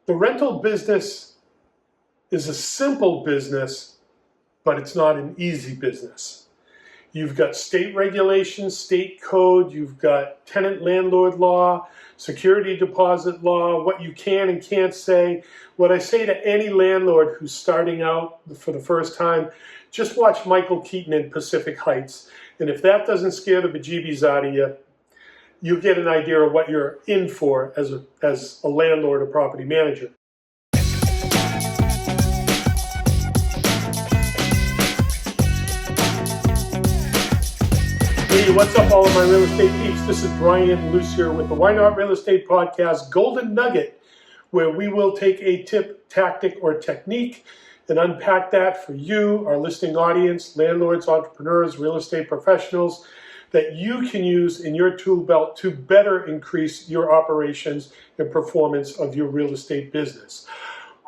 The rental business is a simple business, but it's not an easy business. You've got state regulations, state code, you've got tenant landlord law, security deposit law, what you can and can't say. What I say to any landlord who's starting out for the first time, just watch Michael Keaton in Pacific Heights. And if that doesn't scare the bejeebies out of you, you'll get an idea of what you're in for as a landlord or property manager. Hey, what's up, all of my real estate peeps? This is Brian Lucier with the Why Not Real Estate Podcast Golden Nugget, where we will take a tip, tactic, or technique and unpack that for you, our listening audience, landlords, entrepreneurs, real estate professionals, that you can use in your tool belt to better increase your operations and performance of your real estate business.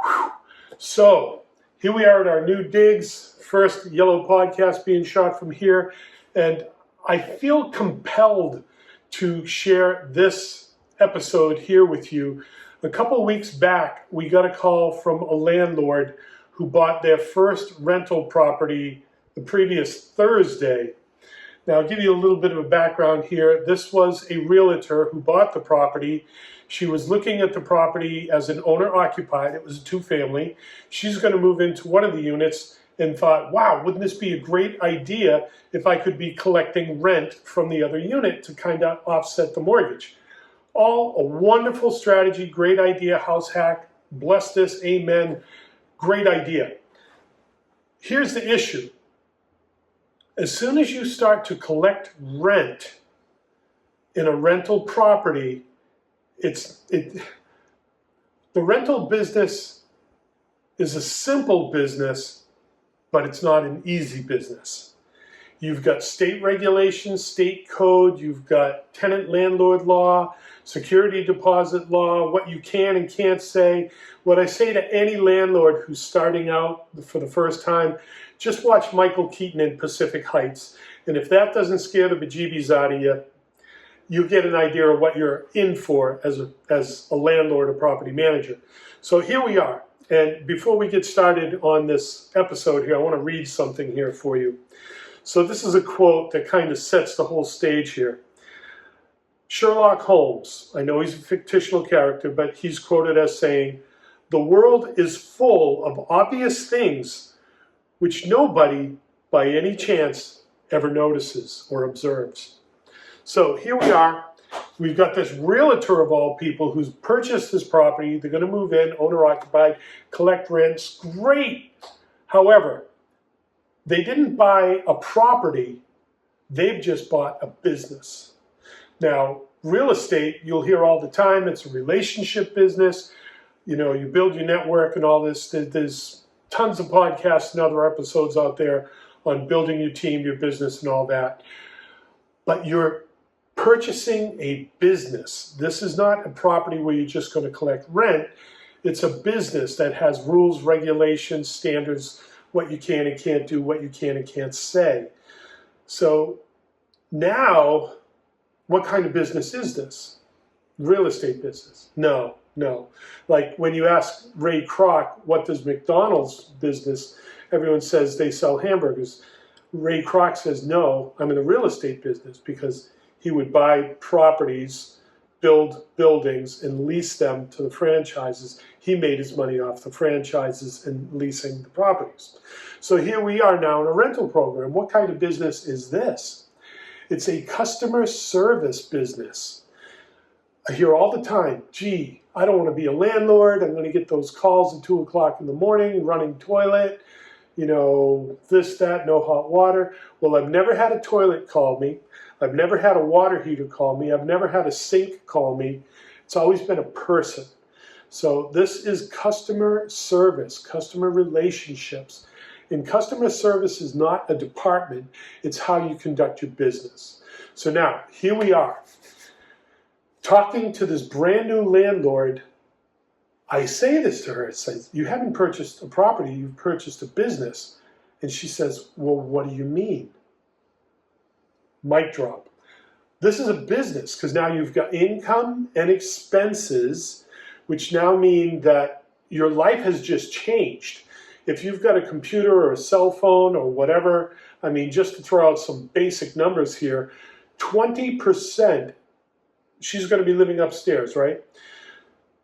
Whew. So here we are at our new digs, first yellow podcast being shot from here, and I feel compelled to share this episode here with you. A couple of weeks back, we got a call from a landlord who bought their first rental property the previous Thursday. Now, I'll give you a little bit of a background here. This was a realtor who bought the property. She was looking at the property as an owner-occupied. It was a two-family. She's going to move into one of the units and thought, wow, wouldn't this be a great idea if I could be collecting rent from the other unit to kind of offset the mortgage? All a wonderful strategy, great idea, house hack. Bless this, amen. Great idea. Here's the issue. As soon as you start to collect rent in a rental property, the rental business is a simple business, but it's not an easy business. You've got state regulations, state code, you've got tenant landlord law, security deposit law, what you can and can't say. What I say to any landlord who's starting out for the first time, just watch Michael Keaton in Pacific Heights. And if that doesn't scare the bejeebies out of you, you'll get an idea of what you're in for as a landlord or property manager. So here we are. And before we get started on this episode here, I want to read something here for you. So this is a quote that kind of sets the whole stage here. Sherlock Holmes, I know he's a fictional character, but he's quoted as saying, "The world is full of obvious things which nobody, by any chance, ever notices or observes." So here we are. We've got this realtor of all people who's purchased this property. They're going to move in, owner-occupied, collect rents. Great. However, they didn't buy a property. They've just bought a business. Now, real estate, you'll hear all the time, it's a relationship business. You know, you build your network and all this. There's tons of podcasts and other episodes out there on building your team, your business, and all that. But you're purchasing a business. This is not a property where you're just going to collect rent. It's a business that has rules, regulations, standards, what you can and can't do, what you can and can't say. So now, what kind of business is this? Real estate business? No. Like when you ask Ray Kroc, what does McDonald's business, everyone says they sell hamburgers. Ray Kroc says, no, I'm in the real estate business, because he would buy properties, build buildings, and lease them to the franchises. He made his money off the franchises and leasing the properties. So here we are now in a rental program. What kind of business is this? It's a customer service business. I hear all the time, gee, I don't want to be a landlord. I'm going to get those calls at 2 o'clock in the morning, running toilet, you know, this, that, no hot water. Well, I've never had a toilet call me. I've never had a water heater call me. I've never had a sink call me. It's always been a person. So this is customer service, customer relationships. And customer service is not a department. It's how you conduct your business. So now, here we are. Talking to this brand new landlord, I say this to her. It says, you haven't purchased a property, you've purchased a business. And she says, well, what do you mean? Mic drop. This is a business, because now you've got income and expenses which now mean that your life has just changed. If you've got a computer or a cell phone or whatever, I mean, just to throw out some basic numbers here, 20%, she's going to be living upstairs, right?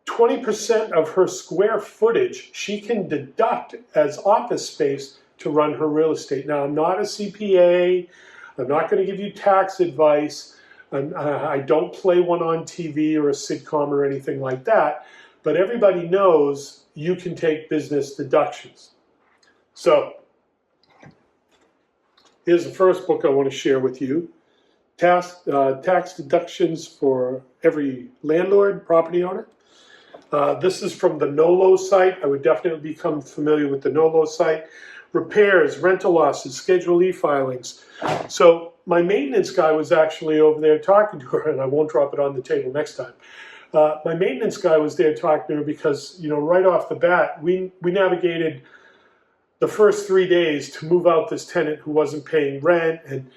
20% of her square footage she can deduct as office space to run her real estate. Now, I'm not a CPA. I'm not going to give you tax advice. I don't play one on TV or a sitcom or anything like that. But everybody knows you can take business deductions. So here's the first book I want to share with you. Tax deductions for every landlord, property owner. This is from the NOLO site. I would definitely become familiar with the NOLO site. Repairs, rental losses, Schedule E filings. So my maintenance guy was actually over there talking to her, and I won't drop it on the table next time. My maintenance guy was there talking to her because, you know, right off the bat, we navigated the first 3 days to move out this tenant who wasn't paying rent. And,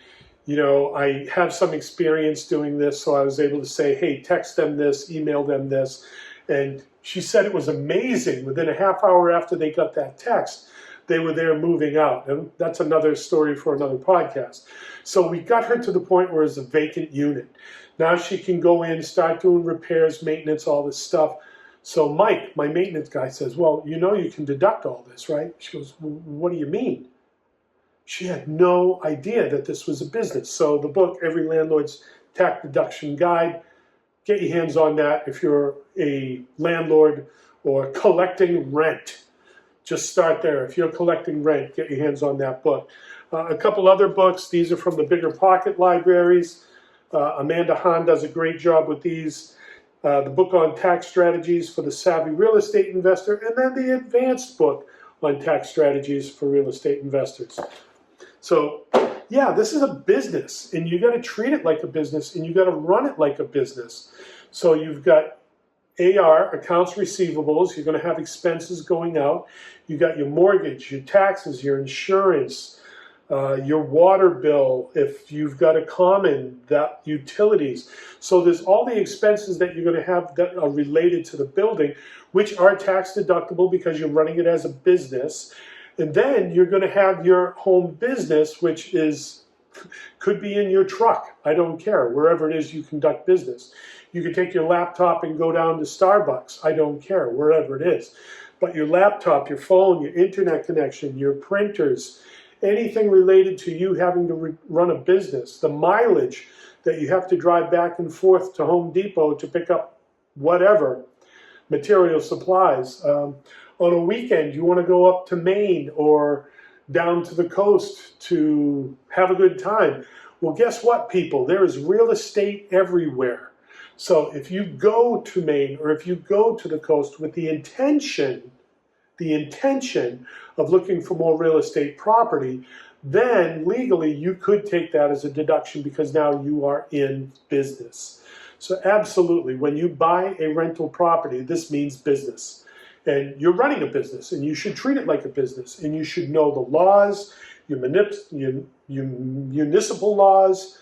you know, I have some experience doing this, so I was able to say, hey, text them this, email them this. And she said it was amazing. Within a half hour after they got that text, they were there moving out. And that's another story for another podcast. So we got her to the point where it's a vacant unit. Now she can go in, start doing repairs, maintenance, all this stuff. So Mike, my maintenance guy, says, well, you know you can deduct all this, right? She goes, well, what do you mean? She had no idea that this was a business. So the book, Every Landlord's Tax Deduction Guide, get your hands on that if you're a landlord or collecting rent. Just start there. If you're collecting rent, get your hands on that book. A couple other books. These are from the Bigger Pocket libraries. Amanda Hahn does a great job with these. The book on tax strategies for the savvy real estate investor, and then the advanced book on tax strategies for real estate investors. So, yeah, this is a business, and you got to treat it like a business, and you got to run it like a business. So you've got AR, accounts receivables. You're going to have expenses going out. You got your mortgage, your taxes, your insurance, your water bill, if you've got a common, that utilities. So there's all the expenses that you're going to have that are related to the building, which are tax deductible because you're running it as a business. And then you're going to have your home business, which could be in your truck. I don't care. Wherever it is you conduct business. You can take your laptop and go down to Starbucks. I don't care. Wherever it is. But your laptop, your phone, your internet connection, your printers, anything related to you having to run a business, the mileage that you have to drive back and forth to Home Depot to pick up whatever, material supplies. On a weekend, you want to go up to Maine or down to the coast to have a good time. Well, guess what, people? There is real estate everywhere. So if you go to Maine or if you go to the coast with the intention of looking for more real estate property, then legally you could take that as a deduction because now you are in business. So absolutely, when you buy a rental property, this means business. And you're running a business, and you should treat it like a business, and you should know the laws, your municipal laws,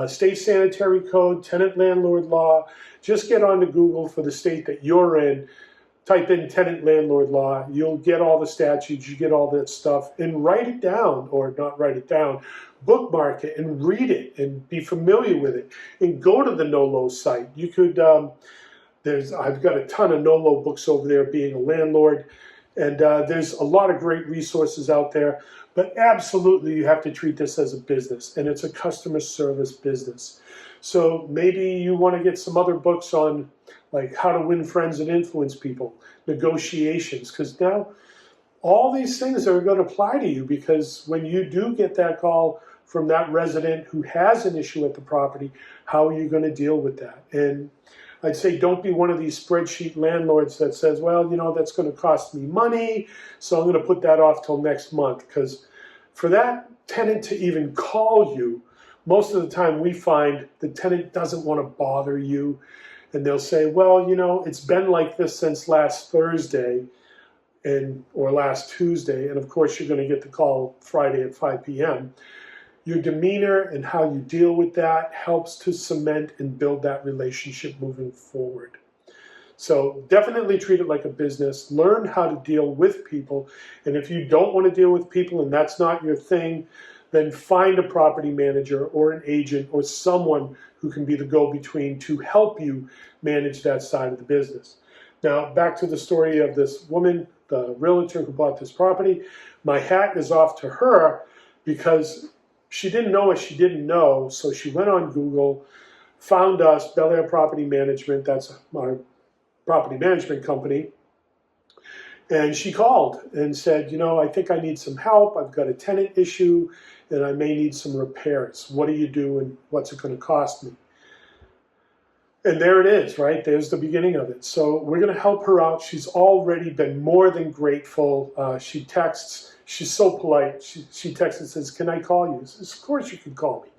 state sanitary code, tenant landlord law. Just get onto Google for the state that you're in, type in tenant landlord law, you'll get all the statutes, you get all that stuff, and write it down, or not write it down, bookmark it and read it and be familiar with it, and go to the NOLO site. You could, I've got a ton of NOLO books over there, being a landlord, and there's a lot of great resources out there, but absolutely you have to treat this as a business, and it's a customer service business. So maybe you want to get some other books on like how to win friends and influence people, negotiations, because now all these things are going to apply to you, because when you do get that call from that resident who has an issue at the property, how are you going to deal with that? And I'd say don't be one of these spreadsheet landlords that says, well, you know, that's going to cost me money, so I'm going to put that off till next month. Because for that tenant to even call you, most of the time we find the tenant doesn't want to bother you. And they'll say, well, you know, it's been like this since last Thursday or last Tuesday. And of course, you're going to get the call Friday at 5 p.m. Your demeanor and how you deal with that helps to cement and build that relationship moving forward. So definitely treat it like a business. Learn how to deal with people. And if you don't want to deal with people and that's not your thing, then find a property manager or an agent or someone who can be the go-between to help you manage that side of the business. Now, back to the story of this woman, the realtor who bought this property. My hat is off to her because she didn't know what she didn't know. So she went on Google, found us, Bel Air Property Management, that's our property management company. And she called and said, you know, I think I need some help. I've got a tenant issue and I may need some repairs. What do you do and what's it going to cost me? And there it is, right? There's the beginning of it. So we're going to help her out. She's already been more than grateful. She texts. She's so polite. She texts and says, can I call you? Says, of course you can call me.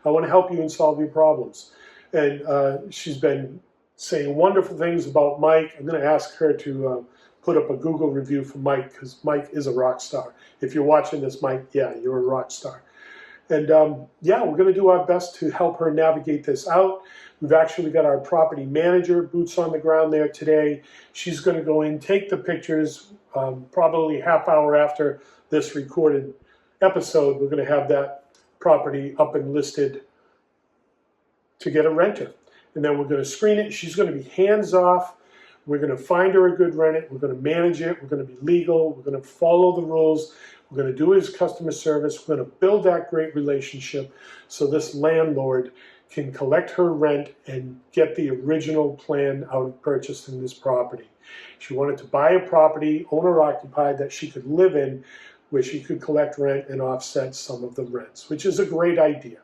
I want to help you and solve your problems. And she's been saying wonderful things about Mike. I'm going to ask her to put up a Google review for Mike because Mike is a rock star. If you're watching this, Mike, yeah, you're a rock star. And yeah, we're going to do our best to help her navigate this out. We've actually got our property manager, boots on the ground there today. She's going to go in, take the pictures, probably half hour after this recorded episode. We're going to have that property up and listed to get a renter. And then we're going to screen it. She's going to be hands off. We're going to find her a good renter. We're going to manage it. We're going to be legal. We're going to follow the rules. We're going to do his customer service. We're going to build that great relationship so this landlord can collect her rent and get the original plan out of purchasing this property. She wanted to buy a property, owner-occupied, that she could live in, where she could collect rent and offset some of the rents, which is a great idea.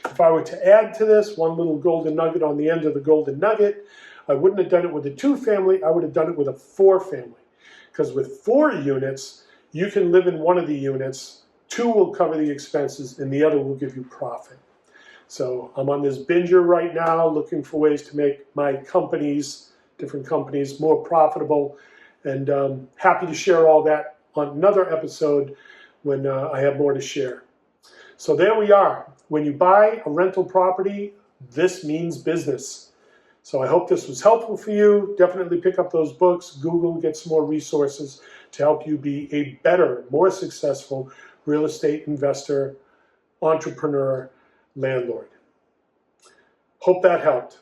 If I were to add to this one little golden nugget on the end of the golden nugget, I wouldn't have done it with a 2-family, I would have done it with a 4-family. Because with 4 units, you can live in one of the units, 2 will cover the expenses, and the other will give you profit. So I'm on this binger right now, looking for ways to make my companies, different companies, more profitable, and happy to share all that on another episode when I have more to share. So there we are. When you buy a rental property, this means business. So I hope this was helpful for you. Definitely pick up those books, Google, get some more resources to help you be a better, more successful real estate investor, entrepreneur, landlord. Hope that helped.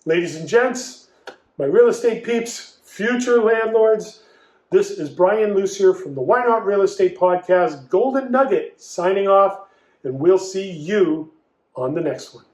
Ladies and gents, my real estate peeps, future landlords, this is Brian Lucier from the Why Not Real Estate Podcast, Golden Nugget, signing off, and we'll see you on the next one.